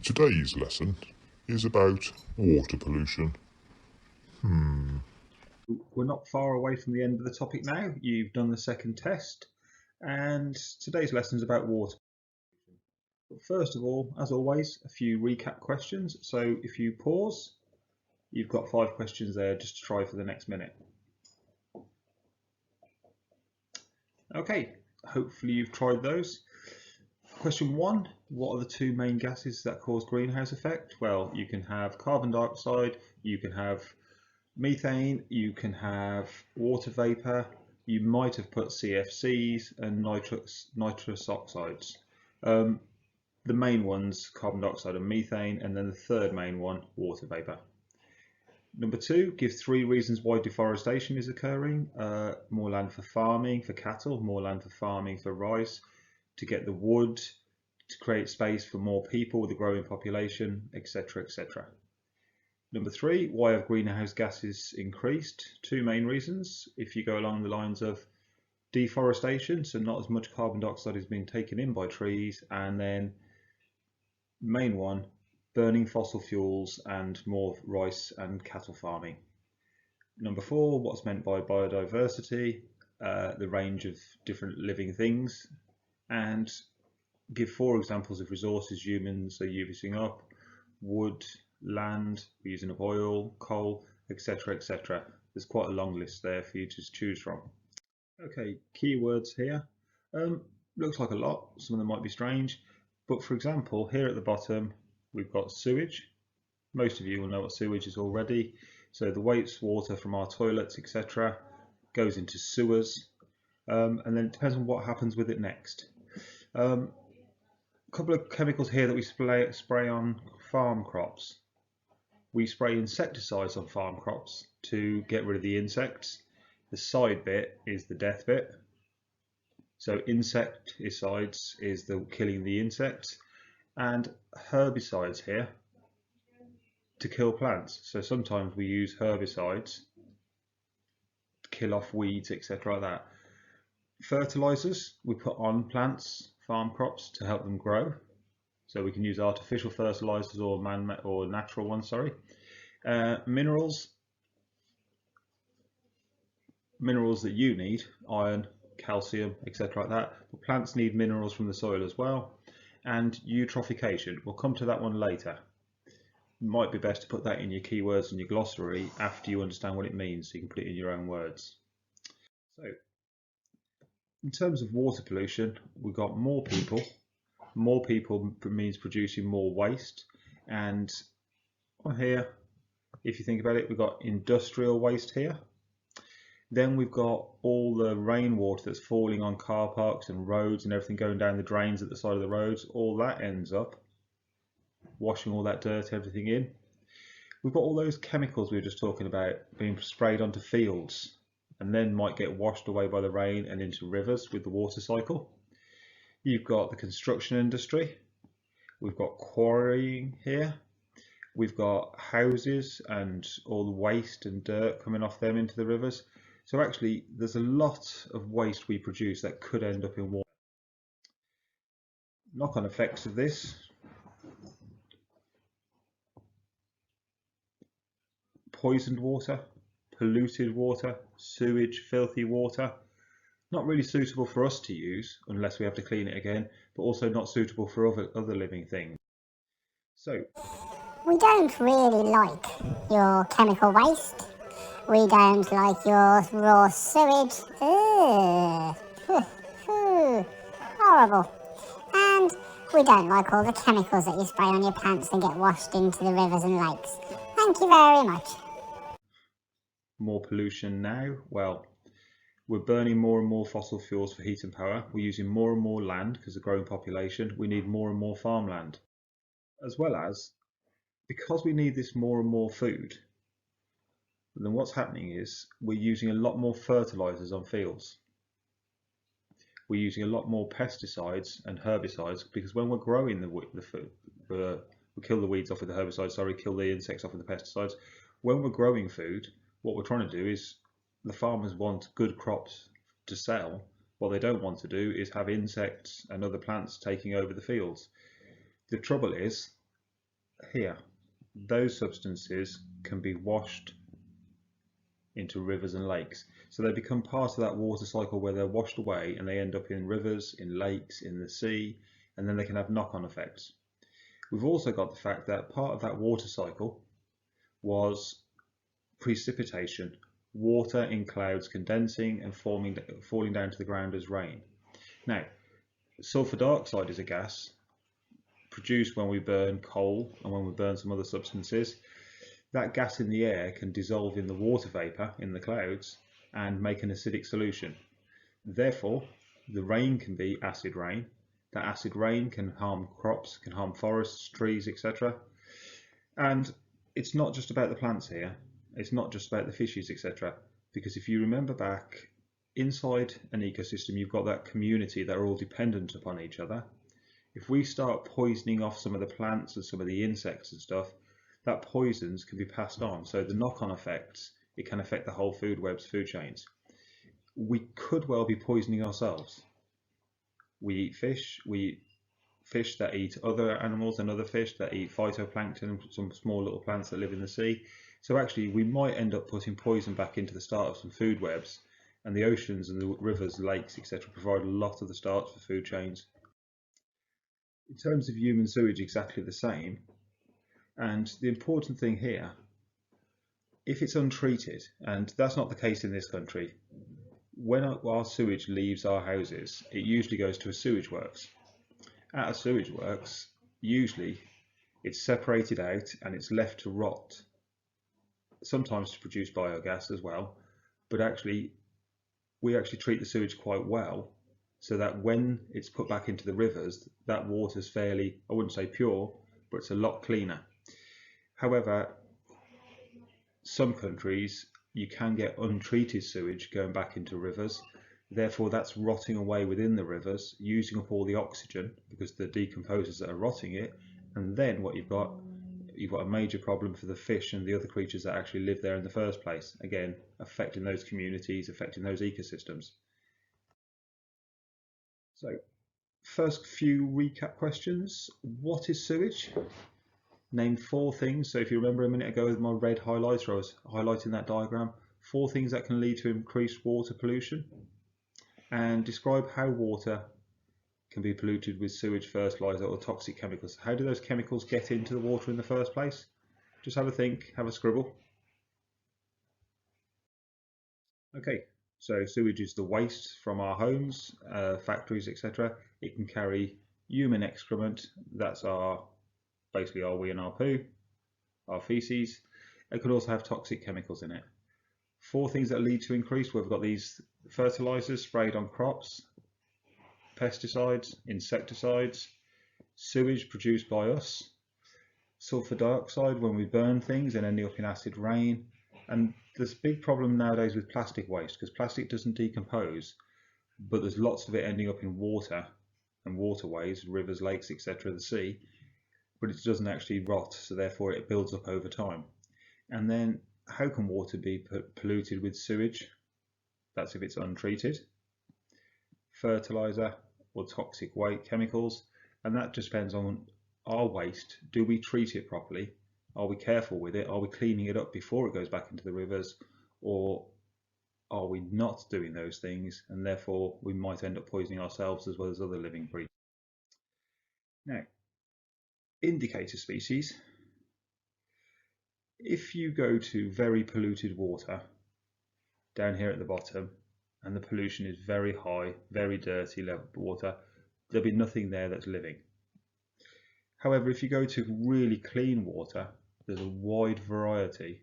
Today's lesson is about water pollution. We're not far away from the end of the topic now. You've done the second test, and today's lesson is about water. But first of all, as always, a few recap questions. So if you pause, you've got 5 questions there just to try for the next minute. Okay, hopefully you've tried those. Question 1, what are the 2 main gases that cause greenhouse effect? Well, you can have carbon dioxide, you can have methane, you can have water vapour, you might have put CFCs and nitrous oxides. The main ones, carbon dioxide and methane, and then the third main one, water vapour. Number 2, give 3 reasons why deforestation is occurring. More land for farming, for cattle, more land for farming, for rice, to get the wood, to create space for more people with a growing population, etc, etc. Number 3, why have greenhouse gases increased? 2 main reasons. If you go along the lines of deforestation, so not as much carbon dioxide is being taken in by trees, and then main one, burning fossil fuels and more rice and cattle farming. Number 4, what's meant by biodiversity, the range of different living things, and give 4 examples of resources humans are using up: wood, land, we're using up oil, coal, etc, etc. There's quite a long list there for you to choose from. Okay, keywords here. Looks like a lot, some of them might be strange, but for example, here at the bottom we've got sewage. Most of you will know what sewage is already. So the wastewater from our toilets, etc, goes into sewers, and then it depends on what happens with it next. A couple of chemicals here that we spray on farm crops. We spray insecticides on farm crops to get rid of the insects. The side bit is the death bit. So insecticides is the killing the insects, and herbicides here to kill plants. So sometimes we use herbicides to kill off weeds, etc, like that. Fertilizers we put on plants, farm crops, to help them grow. So we can use artificial fertilizers or natural ones, sorry. Minerals that you need, iron, calcium, etc like that. But plants need minerals from the soil as well. And eutrophication, we'll come to that one later. It might be best to put that in your keywords and your glossary after you understand what it means, so you can put it in your own words. So in terms of water pollution, we've got more people. More people means producing more waste, and on here, if you think about it, we've got industrial waste here. Then we've got all the rainwater that's falling on car parks and roads and everything going down the drains at the side of the roads. All that ends up washing all that dirt, everything in. We've got all those chemicals we were just talking about being sprayed onto fields and then might get washed away by the rain and into rivers with the water cycle. You've got the construction industry. We've got quarrying here. We've got houses and all the waste and dirt coming off them into the rivers. So actually, there's a lot of waste we produce that could end up in water. Knock-on effects of this: poisoned water, polluted water, sewage, filthy water. Not really suitable for us to use unless we have to clean it again, but also not suitable for other living things. So we don't really like your chemical waste. We don't like your raw sewage. Horrible. And we don't like all the chemicals that you spray on your plants and get washed into the rivers and lakes. Thank you very much. More pollution now? Well, we're burning more and more fossil fuels for heat and power. We're using more and more land because of the growing population. We need more and more farmland. As well as, because we need this more and more food, then what's happening is we're using a lot more fertilizers on fields. We're using a lot more pesticides and herbicides because when we're growing the food, we kill the weeds off with the herbicides, kill the insects off with the pesticides. When we're growing food, what we're trying to do is, the farmers want good crops to sell. What they don't want to do is have insects and other plants taking over the fields. The trouble is, here, those substances can be washed into rivers and lakes. So they become part of that water cycle where they're washed away and they end up in rivers, in lakes, in the sea, and then they can have knock-on effects. We've also got the fact that part of that water cycle was precipitation, water in clouds condensing and falling down to the ground as rain. Now, sulfur dioxide is a gas produced when we burn coal and when we burn some other substances. That gas in the air can dissolve in the water vapour in the clouds and make an acidic solution. Therefore, the rain can be acid rain. That acid rain can harm crops, can harm forests, trees, etc. And it's not just about the plants here. It's not just about the fishes, etc. Because if you remember back, inside an ecosystem, you've got that community that are all dependent upon each other. If we start poisoning off some of the plants and some of the insects and stuff, that poisons can be passed on. So the knock-on effects, it can affect the whole food webs, food chains. We could well be poisoning ourselves. We eat fish that eat other animals and other fish that eat phytoplankton, some small little plants that live in the sea. So actually we might end up putting poison back into the start of some food webs, and the oceans and the rivers, lakes, etc. provide a lot of the starts for food chains. In terms of human sewage, exactly the same. And the important thing here, if it's untreated, and that's not the case in this country, when our sewage leaves our houses, it usually goes to a sewage works. At a sewage works, usually it's separated out and it's left to rot, sometimes to produce biogas as well, but we actually treat the sewage quite well, so that when it's put back into the rivers, that water's fairly, I wouldn't say pure, but it's a lot cleaner. However, some countries you can get untreated sewage going back into rivers, therefore that's rotting away within the rivers, using up all the oxygen because the decomposers that are rotting it, and then what you've got a major problem for the fish and the other creatures that actually live there in the first place, again affecting those communities, affecting those ecosystems. So first few recap questions. What is sewage? Name 4 things. So if you remember a minute ago with my red highlighter, I was highlighting that diagram. 4 things that can lead to increased water pollution. And describe how water can be polluted with sewage, fertiliser or toxic chemicals. How do those chemicals get into the water in the first place? Just have a think, have a scribble. Okay, so sewage is the waste from our homes, factories, etc. It can carry human excrement, that's basically our wee and our poo, our feces. It could also have toxic chemicals in it. 4 things that lead to increase, we've got these fertilisers sprayed on crops, pesticides, insecticides, sewage produced by us, sulfur dioxide when we burn things and ending up in acid rain, and there's a big problem nowadays with plastic waste because plastic doesn't decompose, but there's lots of it ending up in water and waterways, rivers, lakes, etc., the sea, but it doesn't actually rot, so therefore it builds up over time. And then how can water be polluted with sewage? That's if it's untreated. Fertiliser or toxic waste chemicals, and that just depends on our waste. Do we treat it properly? Are we careful with it? Are we cleaning it up before it goes back into the rivers? Or are we not doing those things, and therefore we might end up poisoning ourselves as well as other living creatures? Now, indicator species. If you go to very polluted water down here at the bottom and the pollution is very high, very dirty level water, there'll be nothing there that's living. However, if you go to really clean water, there's a wide variety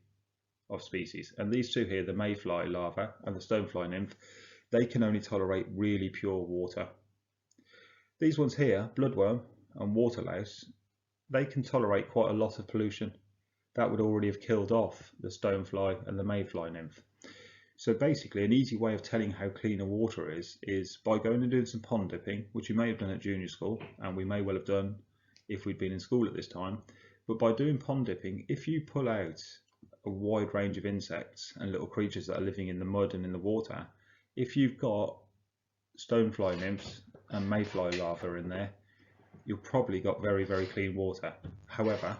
of species, and these two here, the mayfly larva and the stonefly nymph, they can only tolerate really pure water. These ones here, bloodworm and water louse, they can tolerate quite a lot of pollution. That would already have killed off the stonefly and the mayfly nymph. So basically, an easy way of telling how clean a water is by going and doing some pond dipping, which you may have done at junior school, and we may well have done if we'd been in school at this time. But by doing pond dipping, if you pull out a wide range of insects and little creatures that are living in the mud and in the water, if you've got stonefly nymphs and mayfly larvae in there, you've probably got very, very clean water. However,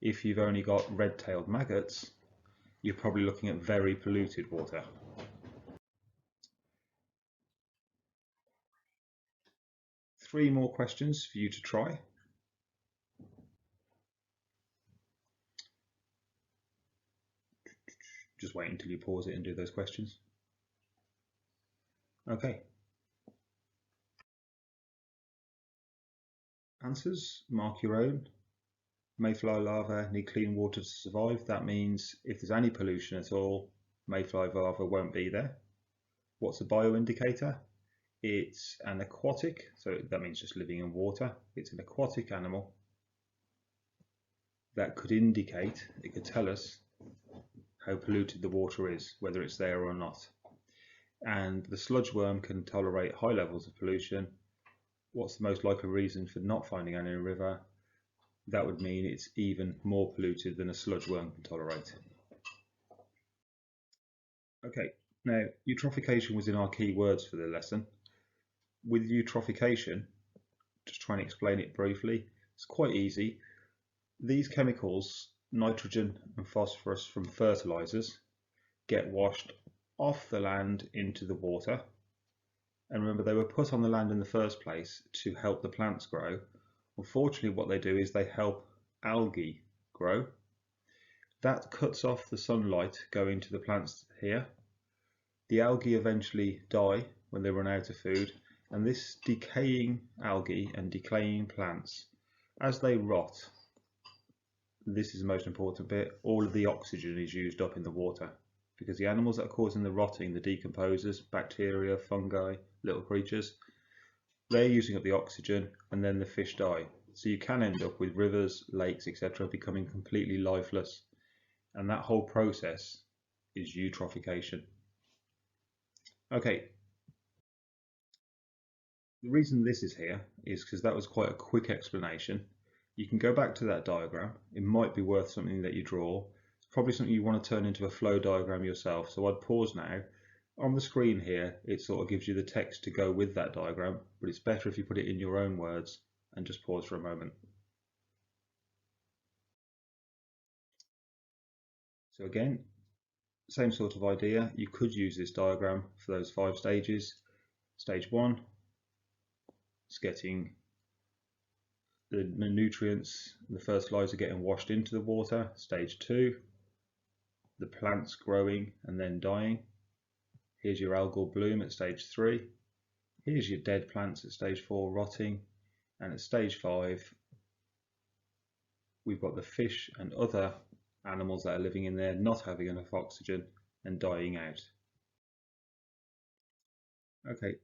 If you've only got red-tailed maggots, you're probably looking at very polluted water. Three more questions for you to try. Just wait until you pause it and do those questions. Okay. Answers, mark your own. Mayfly larvae need clean water to survive. That means if there's any pollution at all, mayfly larvae won't be there. What's a bioindicator? It's an aquatic, so that means just living in water. It's an aquatic animal that could indicate, it could tell us how polluted the water is, whether it's there or not. And the sludge worm can tolerate high levels of pollution. What's the most likely reason for not finding any in a river? That would mean it's even more polluted than a sludge worm can tolerate. Okay, now eutrophication was in our key words for the lesson. With eutrophication, just trying to explain it briefly, it's quite easy. These chemicals, nitrogen and phosphorus from fertilizers, get washed off the land into the water. And remember, they were put on the land in the first place to help the plants grow. Unfortunately, what they do is they help algae grow. That cuts off the sunlight going to the plants here. The algae eventually die when they run out of food, and this decaying algae and decaying plants, as they rot, this is the most important bit, all of the oxygen is used up in the water, because the animals that are causing the rotting, the decomposers, bacteria, fungi, little creatures, they're using up the oxygen, and then the fish die. So you can end up with rivers, lakes, etc. becoming completely lifeless, and that whole process is eutrophication. Okay, the reason this is here is because that was quite a quick explanation. You can go back to that diagram. It might be worth something that you draw. It's probably something you want to turn into a flow diagram yourself. So I'd pause now. On the screen here, it sort of gives you the text to go with that diagram, but it's better if you put it in your own words and just pause for a moment. So again, same sort of idea. You could use this diagram for those 5 stages. Stage 1, it's getting the nutrients, the fertilizer getting washed into the water. Stage 2, the plants growing and then dying. Here's your algal bloom at stage 3. Here's your dead plants at stage 4 rotting. And at stage 5, we've got the fish and other animals that are living in there not having enough oxygen and dying out. Okay.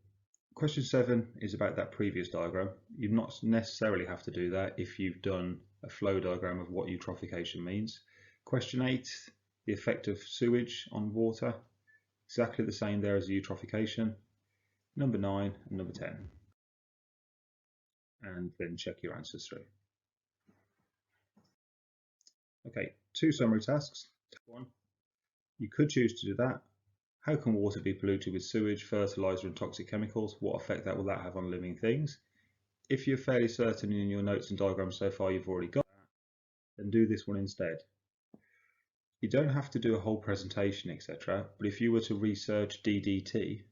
Question 7 is about that previous diagram. You not necessarily have to do that if you've done a flow diagram of what eutrophication means. Question 8, the effect of sewage on water. Exactly the same there as eutrophication. Number 9 and number 10. And then check your answers through. Okay, 2 summary tasks. 1, you could choose to do that. How can water be polluted with sewage, fertilizer and toxic chemicals? What effect will that have on living things? If you're fairly certain in your notes and diagrams so far you've already got that, then do this one instead. You don't have to do a whole presentation, etc. But if you were to research DDT,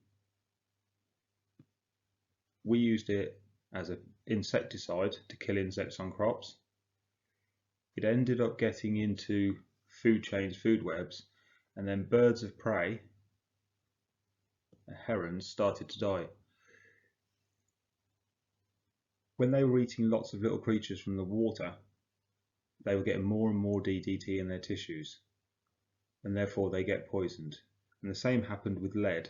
we used it as an insecticide to kill insects on crops. It ended up getting into food chains, food webs, and then birds of prey, herons, started to die. When they were eating lots of little creatures from the water, they were getting more and more DDT in their tissues, and therefore they get poisoned. And the same happened with lead.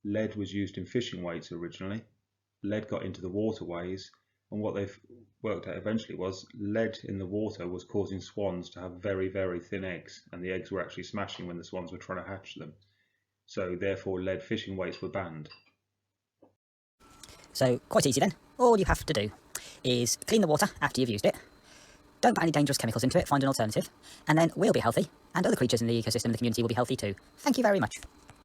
Lead was used in fishing weights originally. Lead got into the waterways, and what they've worked out eventually was lead in the water was causing swans to have very, very thin eggs, and the eggs were actually smashing when the swans were trying to hatch them. So therefore lead fishing weights were banned. So quite easy then. All you have to do is clean the water after you've used it. Don't put any dangerous chemicals into it, find an alternative, and then we'll be healthy, and other creatures in the ecosystem and the community will be healthy too. Thank you very much.